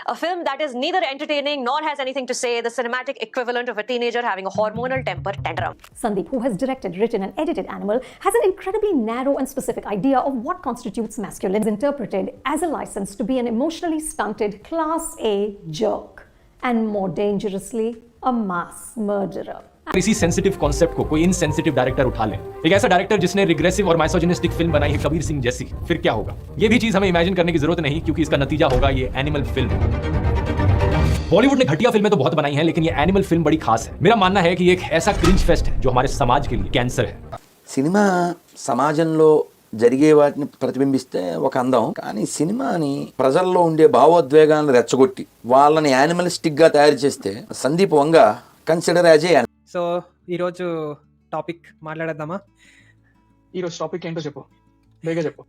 A film that is neither entertaining nor has anything to say, the cinematic equivalent of a teenager having a hormonal temper tantrum. Sandeep, who has directed, written, and edited Animal, has an incredibly narrow and specific idea of what constitutes masculine, interpreted as a license to be an emotionally stunted Class A jerk, and more dangerously, a mass murderer. इसी sensitive concept को कोई insensitive director उठा ले, एक ऐसा director जिसने regressive और माइसोजिनिस्टिक film बनाई है कबीर सिंह जैसी, फिर क्या होगा? ये भी चीज हमें इमेजिन करने की जरूरत नहीं, क्योंकि इसका नतीजा होगा ये एनिमल फिल्म। बॉलीवुड ने घटिया फिल्में तो बहुत बनाई हैं, लेकिन ये एनिमल फिल्म बड़ी खास है। मेरा मानना है कि ये एक ऐसा क्रिंज फेस्ट है जो हमारे समाज के लिए कैंसर है। సినిమా సమాజంలో జరిగే వాటిని ప్రతిబింబిస్తే ఒక అందం, కానీ సినిమాని ప్రజల్లో ఉండే భావోద్వేగాలను రెచ్చగొట్టి వాళ్ళని యానిమలిస్టిక్గా తయారు చేస్తే సందీప్ వంగ కన్సిడర్ యాజ్ ఏ. సో ఈరోజు టాపిక్ మాట్లాడేద్దామా? ఈరోజు టాపిక్ ఏంటో చెప్పు, బేగా చెప్పు.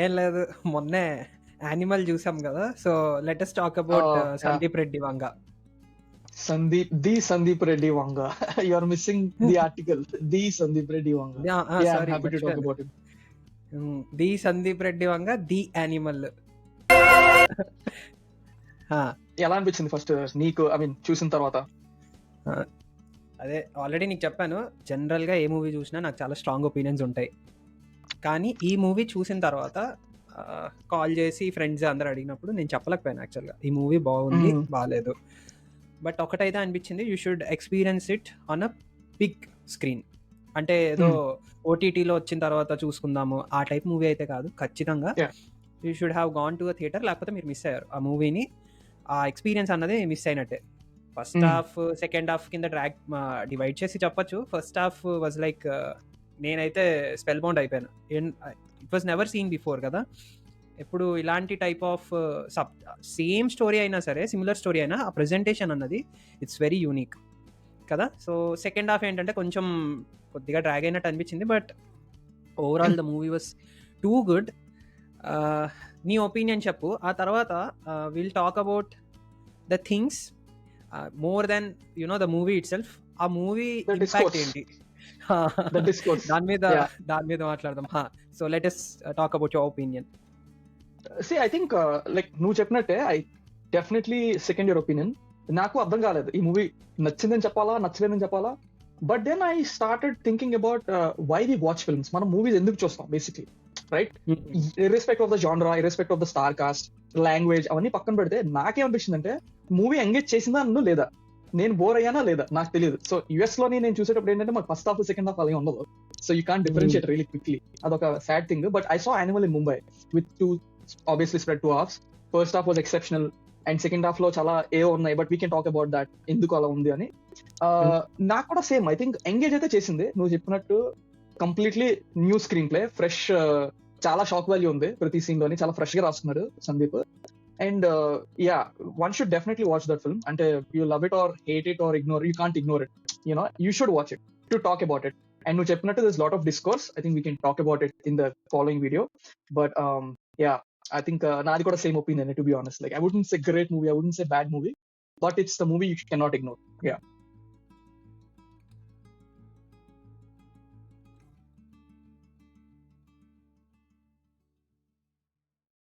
ఏం లేదు, మొన్నే యానిమల్ చూసాం కదా, so let us talk about Sandeep Reddy Vanga. Sandeep Reddy Vanga. You are missing the article. The Sandeep Reddy Vanga. Happy to talk about it. The Sandeep Reddy Vanga, the Animal. ఎలా అనిపించింది ఫస్ట్ నీకు, ఐ మీన్ చూసిన తర్వాత? అదే ఆల్రెడీ నీకు చెప్పాను, జనరల్గా ఏ మూవీ చూసినా నాకు చాలా స్ట్రాంగ్ ఒపీనియన్స్ ఉంటాయి. కానీ ఈ మూవీ చూసిన తర్వాత కాల్ చేసి ఫ్రెండ్స్ అందరు అడిగినప్పుడు నేను చెప్పలేకపోయాను యాక్చువల్గా, ఈ మూవీ బాగుంది బాగాలేదు. బట్ ఒకటైతే అనిపించింది, you should experience it on a big screen. అంటే ఏదో ఓటీటీలో వచ్చిన తర్వాత చూసుకుందాము ఆ టైప్ మూవీ అయితే కాదు, ఖచ్చితంగా you should have gone to a theatre. లేకపోతే మీరు మిస్ అయ్యారు ఆ మూవీని, ఆ ఎక్స్పీరియన్స్ అన్నది మిస్ అయినట్టే. ఫస్ట్ హాఫ్ సెకండ్ హాఫ్ కింద డివైడ్ చేసి చెప్పచ్చు. ఫస్ట్ హాఫ్ వాజ్ లైక్, నేనైతే స్పెల్ బౌండ్ అయిపోయాను. It was never seen before కదా. ఎప్పుడు ఇలాంటి టైప్ ఆఫ్ సేమ్ స్టోరీ అయినా సరే, సిమిలర్ స్టోరీ అయినా, ఆ ప్రెజెంటేషన్ అన్నది ఇట్స్ వెరీ యూనిక్ కదా. సో సెకండ్ హాఫ్ ఏంటంటే కొంచెం కొద్దిగా డ్రాగ్ అయినట్టు అనిపించింది, but overall the movie was too good. నీ ఒపీనియన్ చెప్పు, ఆ తర్వాత will talk about the things more than you know the movie it self. ఆ మూవీ ఇంపాక్ట్ ఏంటి దాని మీద మాట్లాడదాం. So let us talk about your opinion. See, I think like నువ్వు చెప్పినట్టే, I definitely second your opinion. నాకు అర్థం కాలేదు ఈ మూవీ నచ్చిందని చెప్పాలా నచ్చలేదని చెప్పాలా. But then I started thinking about why we watch films. మనం మూవీస్ ఎందుకు చూస్తాం basically, right? Irrespective of the జానరా, irrespective of the star cast, language, అవన్నీ పక్కన పెడితే నాకేమనిపించింది అంటే, మూవీ ఎంగేజ్ చేసిందా నన్ను లేదా, నేను బోర్ అయ్యానా లేదా నాకు తెలియదు. సో యుఎస్ లోని నేను చూసేటప్పుడు ఏంటంటే మాకు ఫస్ట్ హాఫ్ సెకండ్ హాఫ్ అలాగే ఉండదు. So you can't differentiate really quickly. అదొక sad thing. But I saw Animal in Mumbai with two obviously spread 2 halves. First half was exceptional and second half లో చాలా ఉన్నాయి, but we can talk about that, ఎందుకు అలా ఉంది అని. నాకు కూడా సేమ్, ఐ థింక్ ఎంగేజ్ అయితే చేసింది నువ్వు చెప్పినట్టు. Completely new screenplay, fresh, చాలా షాక్ వాల్యూ ఉంది ప్రతి సీన్ లోని, చాలా ఫ్రెష్ గా రాసుకున్నాడు Sandeep. And yeah, one should definitely watch that film. అంటే you love it or hate it or ignore, you can't ignore it, you know, you should watch it to talk about it. And నువ్వు చెప్పినట్టు this lot of discourse, I think we can talk about it in the following video. But yeah, I think naadi kuda same opinion, to be honest. Like, I wouldn't say great movie, I wouldn't say bad movie, but it's the movie you cannot ignore. Yeah.